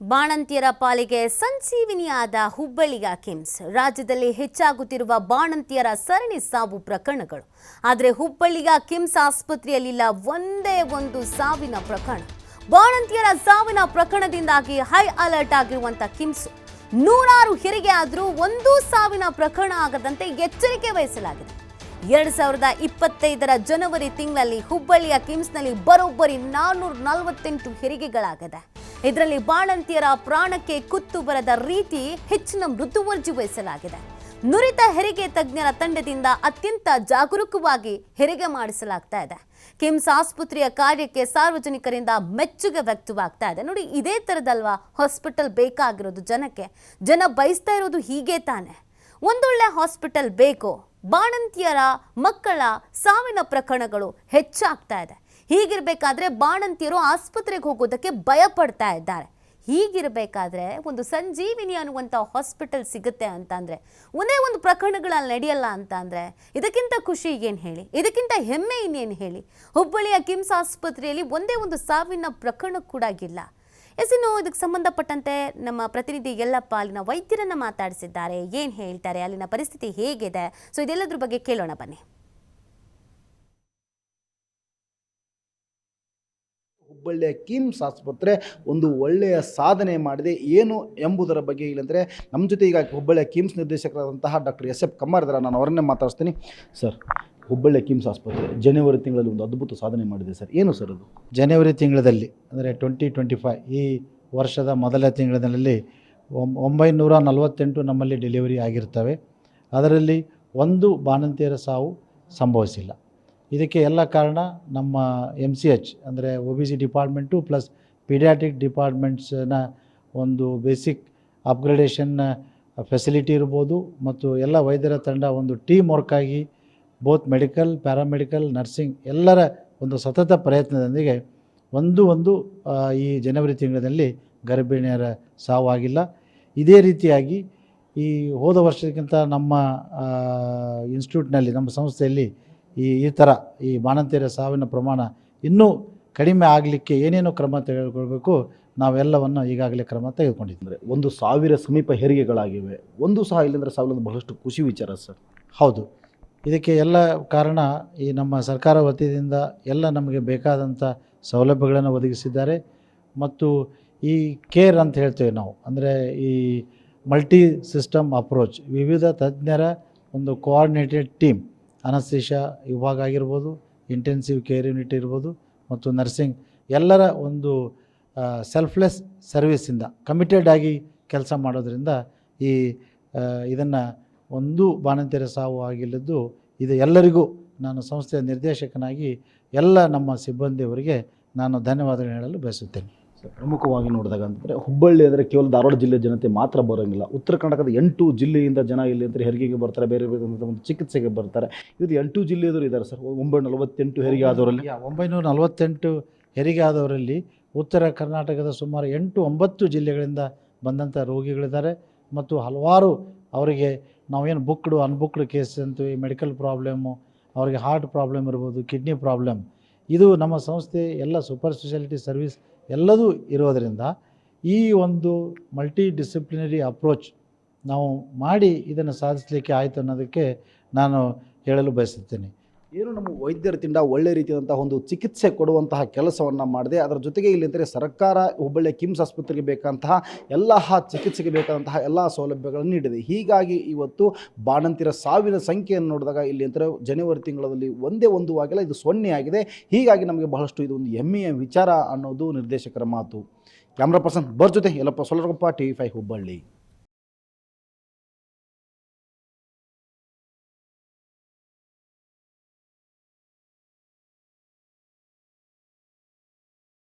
ಬಾಣಂತಿಯರ ಪಾಲಿಗೆ ಸಂಜೀವಿನಿಯಾದ ಹುಬ್ಬಳ್ಳಿಯ ಕಿಮ್ಸ್. ರಾಜ್ಯದಲ್ಲಿ ಹೆಚ್ಚಾಗುತ್ತಿರುವ ಬಾಣಂತಿಯರ ಸರಣಿ ಸಾವು ಪ್ರಕರಣಗಳು. ಆದರೆ ಹುಬ್ಬಳ್ಳಿಯ ಕಿಮ್ಸ್ ಆಸ್ಪತ್ರೆಯಲ್ಲಿಲ್ಲ ಒಂದೇ ಒಂದು ಸಾವಿನ ಪ್ರಕರಣ. ಬಾಣಂತಿಯರ ಸಾವಿನ ಪ್ರಕರಣದಿಂದಾಗಿ ಹೈ ಅಲರ್ಟ್ ಆಗಿರುವಂತ ಕಿಮ್ಸ್ ನೂರಾರು ಹೆರಿಗೆ ಆದರೂ ಒಂದೂ ಸಾವಿನ ಪ್ರಕರಣ ಆಗದಂತೆ ಎಚ್ಚರಿಕೆ ವಹಿಸಲಾಗಿದೆ. 2025ರ ಜನವರಿ ತಿಂಗಳಲ್ಲಿ ಹುಬ್ಬಳ್ಳಿಯ ಕಿಮ್ಸ್ನಲ್ಲಿ ಬರೋಬ್ಬರಿ 448 ಹೆರಿಗೆಗಳಾಗಿದೆ. ಇದರಲ್ಲಿ ಬಾಣಂತಿಯರ ಪ್ರಾಣಕ್ಕೆ ಕುತ್ತು ಬರದ ರೀತಿ ಹೆಚ್ಚಿನ ಮೃತ್ಯುವರ್ಜಿ ವಹಿಸಲಾಗಿದೆ. ನುರಿತ ಹೆರಿಗೆ ತಜ್ಞರ ತಂಡದಿಂದ ಅತ್ಯಂತ ಜಾಗರೂಕವಾಗಿ ಹೆರಿಗೆ ಮಾಡಿಸಲಾಗ್ತಾ ಇದೆ. ಕಿಮ್ಸ್ ಆಸ್ಪತ್ರೆಯ ಕಾರ್ಯಕ್ಕೆ ಸಾರ್ವಜನಿಕರಿಂದ ಮೆಚ್ಚುಗೆ ವ್ಯಕ್ತವಾಗ್ತಾ ಇದೆ. ನೋಡಿ, ಇದೇ ತರದಲ್ವಾ ಹಾಸ್ಪಿಟಲ್ ಬೇಕಾಗಿರೋದು ಜನಕ್ಕೆ. ಜನ ಬಯಸ್ತಾ ಇರೋದು ಹೀಗೆ ತಾನೆ. ಒಂದೊಳ್ಳೆ ಹಾಸ್ಪಿಟಲ್ ಬೇಕು. ಬಾಣಂತಿಯರ ಮಕ್ಕಳ ಸಾವಿನ ಪ್ರಕರಣಗಳು ಹೆಚ್ಚಾಗ್ತಾ ಇದೆ. ಹೀಗಿರಬೇಕಾದ್ರೆ ಬಾಣಂತಿಯರು ಆಸ್ಪತ್ರೆಗೆ ಹೋಗೋದಕ್ಕೆ ಭಯ ಪಡ್ತಾ ಇದ್ದಾರೆ. ಹೀಗಿರಬೇಕಾದ್ರೆ ಒಂದು ಸಂಜೀವಿನಿ ಅನ್ನುವಂಥ ಹಾಸ್ಪಿಟಲ್ ಸಿಗುತ್ತೆ ಅಂತಂದರೆ, ಒಂದೇ ಒಂದು ಪ್ರಕರಣಗಳಲ್ಲಿ ನಡೆಯಲ್ಲ ಅಂತಂದರೆ ಇದಕ್ಕಿಂತ ಖುಷಿ ಏನು ಹೇಳಿ, ಇದಕ್ಕಿಂತ ಹೆಮ್ಮೆ ಇನ್ನೇನು ಹೇಳಿ. ಹುಬ್ಬಳ್ಳಿಯ ಕಿಮ್ಸ್ ಆಸ್ಪತ್ರೆಯಲ್ಲಿ ಒಂದೇ ಒಂದು ಸಾವಿನ ಪ್ರಕರಣ ಕೂಡ ಇಲ್ಲ. ಇನ್ನು ಇದಕ್ಕೆ ಸಂಬಂಧಪಟ್ಟಂತೆ ನಮ್ಮ ಪ್ರತಿನಿಧಿ ಯಲ್ಲಪ್ಪ ಅಲ್ಲಿನ ವೈದ್ಯರನ್ನ ಮಾತಾಡಿಸಿದ್ದಾರೆ. ಏನು ಹೇಳ್ತಾರೆ, ಅಲ್ಲಿನ ಪರಿಸ್ಥಿತಿ ಹೇಗಿದೆ, ಸೊ ಇದೆಲ್ಲದ್ರ ಬಗ್ಗೆ ಕೇಳೋಣ ಬನ್ನಿ. ಹುಬ್ಬಳ್ಳಿಯ ಕಿಮ್ಸ್ ಆಸ್ಪತ್ರೆ ಒಂದು ಒಳ್ಳೆಯ ಸಾಧನೆ ಮಾಡಿದೆ ಏನು ಎಂಬುದರ ಬಗ್ಗೆ ಇಲ್ಲಂದರೆ ನಮ್ಮ ಜೊತೆ ಈಗ ಹುಬ್ಬಳ್ಳಿಯ ಕಿಮ್ಸ್ ನಿರ್ದೇಶಕರಾದಂತಹ ಡಾಕ್ಟರ್ SF ಕಮ್ಮಾರ್ ಇದ್ದಾರೆ. ನಾನು ಅವರನ್ನೇ ಮಾತಾಡ್ತೀನಿ. ಸರ್, ಹುಬ್ಬಳ್ಳಿಯ ಕಿಮ್ಸ್ ಆಸ್ಪತ್ರೆ ಜನವರಿ ತಿಂಗಳಲ್ಲಿ ಒಂದು ಅದ್ಭುತ ಸಾಧನೆ ಮಾಡಿದೆ ಸರ್. ಏನು ಸರ್ ಅದು? ಜನವರಿ ತಿಂಗಳಲ್ಲಿ ಅಂದರೆ 2025 ಈ ವರ್ಷದ ಮೊದಲ ತಿಂಗಳಿನಲ್ಲಿ 948 ನಮ್ಮಲ್ಲಿ ಡೆಲಿವರಿ ಆಗಿರ್ತವೆ. ಅದರಲ್ಲಿ ಒಂದು ಬಾಣಂತಿಯರ ಸಾವು ಸಂಭವಿಸಿಲ್ಲ. ಇದಕ್ಕೆ ಎಲ್ಲ ಕಾರಣ ನಮ್ಮ MCH ಅಂದರೆ OBC ಡಿಪಾರ್ಟ್ಮೆಂಟು ಪ್ಲಸ್ ಪೀಡಿಯಾಟ್ರಿಕ್ ಡಿಪಾರ್ಟ್ಮೆಂಟ್ಸ್ನ ಒಂದು ಬೇಸಿಕ್ ಅಪ್ಗ್ರೇಡೇಷನ್ ಫೆಸಿಲಿಟಿ ಇರ್ಬೋದು, ಮತ್ತು ಎಲ್ಲ ವೈದ್ಯರ ತಂಡ ಒಂದು ಟೀಮ್ ವರ್ಕಾಗಿ ಬೋತ್ ಮೆಡಿಕಲ್, ಪ್ಯಾರಾಮೆಡಿಕಲ್, ನರ್ಸಿಂಗ್ ಎಲ್ಲರ ಒಂದು ಸತತ ಪ್ರಯತ್ನದೊಂದಿಗೆ ಒಂದು ಈ ಜನವರಿ ತಿಂಗಳಲ್ಲಿ ಗರ್ಭಿಣಿಯರ ಸಾವು ಆಗಿಲ್ಲ. ಇದೇ ರೀತಿಯಾಗಿ ಈ ಹೋದ ವರ್ಷಕ್ಕಿಂತ ನಮ್ಮ ಇನ್ಸ್ಟಿಟ್ಯೂಟ್ನಲ್ಲಿ, ನಮ್ಮ ಸಂಸ್ಥೆಯಲ್ಲಿ ಈ ಥರ ಈ ಬಾಣಂತಿಯರ ಸಾವಿನ ಪ್ರಮಾಣ ಇನ್ನೂ ಕಡಿಮೆ ಆಗಲಿಕ್ಕೆ ಏನೇನು ಕ್ರಮ ತೆಗೆದುಕೊಳ್ಬೇಕು ನಾವೆಲ್ಲವನ್ನು ಈಗಾಗಲೇ ಕ್ರಮ ತೆಗೆದುಕೊಂಡಿದ್ದೀವಿ. 1,000 ಸಮೀಪ ಹೆರಿಗೆಗಳಾಗಿವೆ. ಒಂದು ಸಹ ಇಲ್ಲಂದರೆ ಸಾವಿರದ ಬಹಳಷ್ಟು ಖುಷಿ ವಿಚಾರ ಸರ್. ಹೌದು, ಇದಕ್ಕೆ ಎಲ್ಲ ಕಾರಣ ಈ ನಮ್ಮ ಸರ್ಕಾರ ವತಿಯಿಂದ ಎಲ್ಲ ನಮಗೆ ಬೇಕಾದಂಥ ಸೌಲಭ್ಯಗಳನ್ನು ಒದಗಿಸಿದ್ದಾರೆ. ಮತ್ತು ಈ ಕೇರ್ ಅಂತ ಹೇಳ್ತೇವೆ ನಾವು, ಅಂದರೆ ಈ ಮಲ್ಟಿ ಸಿಸ್ಟಮ್ ಅಪ್ರೋಚ್, ವಿವಿಧ ತಜ್ಞರ ಒಂದು ಕೋಆರ್ಡಿನೇಟೆಡ್ ಟೀಮ್, ಅನಸ್ತೇಷಿಯಾ ವಿಭಾಗ ಆಗಿರ್ಬೋದು, ಇಂಟೆನ್ಸಿವ್ ಕೇರ್ ಯೂನಿಟ್ ಇರ್ಬೋದು, ಮತ್ತು ನರ್ಸಿಂಗ್ ಎಲ್ಲರ ಒಂದು ಸೆಲ್ಫ್ಲೆಸ್ ಸರ್ವಿಸಿಂದ ಕಮಿಟೆಡ್ ಆಗಿ ಕೆಲಸ ಮಾಡೋದ್ರಿಂದ ಇದನ್ನು ಒಂದು ಬಾಣಂತಿಯರ ಸಾವು ಆಗಿಲ್ಲದ್ದು ಇದು ಎಲ್ಲರಿಗೂ ನಾನು ಸಂಸ್ಥೆಯ ನಿರ್ದೇಶಕನಾಗಿ ಎಲ್ಲ ನಮ್ಮ ಸಿಬ್ಬಂದಿಯವರಿಗೆ ನಾನು ಧನ್ಯವಾದಗಳು ಹೇಳಲು ಬಯಸುತ್ತೇನೆ. ಪ್ರಮುಖವಾಗಿ ನೋಡಿದಾಗ ಅಂತಂದರೆ ಹುಬ್ಬಳ್ಳಿ ಅಂದರೆ ಕೇವಲ ಧಾರವಾಡ ಜಿಲ್ಲೆ ಜನತೆ ಮಾತ್ರ ಬರೋಂಗಿಲ್ಲ. ಉತ್ತರ ಕರ್ನಾಟಕದ 8 ಜಿಲ್ಲೆಯಿಂದ ಜನ ಇಲ್ಲಿ ಅಂದರೆ ಹೆರಿಗೆಗೆ ಬರ್ತಾರೆ, ಬೇರೆ ಬೇರೆ ಒಂದು ಚಿಕಿತ್ಸೆಗೆ ಬರ್ತಾರೆ. ಇದು 8 ಜಿಲ್ಲೆಯವರು ಇದ್ದಾರೆ ಸರ್. 948 ಹೆರಿಗೆ ಆದವರಲ್ಲಿ 948 ಹೆರಿಗೆ ಆದವರಲ್ಲಿ ಉತ್ತರ ಕರ್ನಾಟಕದ ಸುಮಾರು 8-9 ಜಿಲ್ಲೆಗಳಿಂದ ಬಂದಂಥ ರೋಗಿಗಳಿದ್ದಾರೆ. ಮತ್ತು ಹಲವಾರು ಅವರಿಗೆ ನಾವೇನು ಬುಕ್ಡು ಅನ್ಬುಕ್ಡ್ ಕೇಸ್ ಅಂತೀವಿ, ಮೆಡಿಕಲ್ ಪ್ರಾಬ್ಲಮ್ಮು, ಅವರಿಗೆ ಹಾರ್ಟ್ ಪ್ರಾಬ್ಲಮ್ ಇರ್ಬೋದು, ಕಿಡ್ನಿ ಪ್ರಾಬ್ಲಮ್, ಇದು ನಮ್ಮ ಸಂಸ್ಥೆ ಎಲ್ಲ ಸೂಪರ್ ಸ್ಪೆಷಾಲಿಟಿ ಸರ್ವಿಸ್ ಎಲ್ಲದೂ ಇರೋದರಿಂದ ಈ ಒಂದು ಮಲ್ಟಿ ಡಿಸಿಪ್ಲಿನರಿ ಅಪ್ರೋಚ್ ನಾವು ಮಾಡಿ ಇದನ್ನು ಸಾಧಿಸಲಿಕ್ಕೆ ಆಯಿತು ಅನ್ನೋದಕ್ಕೆ ನಾನು ಹೇಳಲು ಬಯಸುತ್ತೇನೆ. ಏನು ನಮ್ಮ ವೈದ್ಯರ ತಂಡ ಒಳ್ಳೆ ರೀತಿಯಾದಂತಹ ಒಂದು ಚಿಕಿತ್ಸೆ ಕೊಡುವಂತಹ ಕೆಲಸವನ್ನು ಮಾಡಿದೆ. ಅದರ ಜೊತೆಗೆ ಇಲ್ಲಿಂದರೆ ಸರ್ಕಾರ ಹುಬ್ಬಳ್ಳಿಯ ಕಿಮ್ಸ್ ಆಸ್ಪತ್ರೆಗೆ ಬೇಕಾದಂತಹ ಎಲ್ಲ ಚಿಕಿತ್ಸೆಗೆ ಬೇಕಾದಂತಹ ಎಲ್ಲ ಸೌಲಭ್ಯಗಳನ್ನು ನೀಡಿದೆ. ಹೀಗಾಗಿ ಇವತ್ತು ಬಾಣಂತಿಯರ ಸಾವಿನ ಸಂಖ್ಯೆಯನ್ನು ನೋಡಿದಾಗ ಇಲ್ಲಿ ಅಂತಾರೆ ಜನವರಿ ತಿಂಗಳಲ್ಲಿ ಒಂದೇ ಒಂದು ಆಗಿಲ್ಲ, ಇದು 0 ಆಗಿದೆ. ಹೀಗಾಗಿ ನಮಗೆ ಬಹಳಷ್ಟು ಇದು ಒಂದು ಹೆಮ್ಮೆಯ ವಿಚಾರ ಅನ್ನೋದು ನಿರ್ದೇಶಕರ ಮಾತು. ಕ್ಯಾಮ್ರಾ ಪರ್ಸನ್ ಬರ್ ಜೊತೆ ಯಲ್ಲಪ್ಪ ಸೊಲರಕೊಪ್ಪ, TV5 ಹುಬ್ಬಳ್ಳಿ.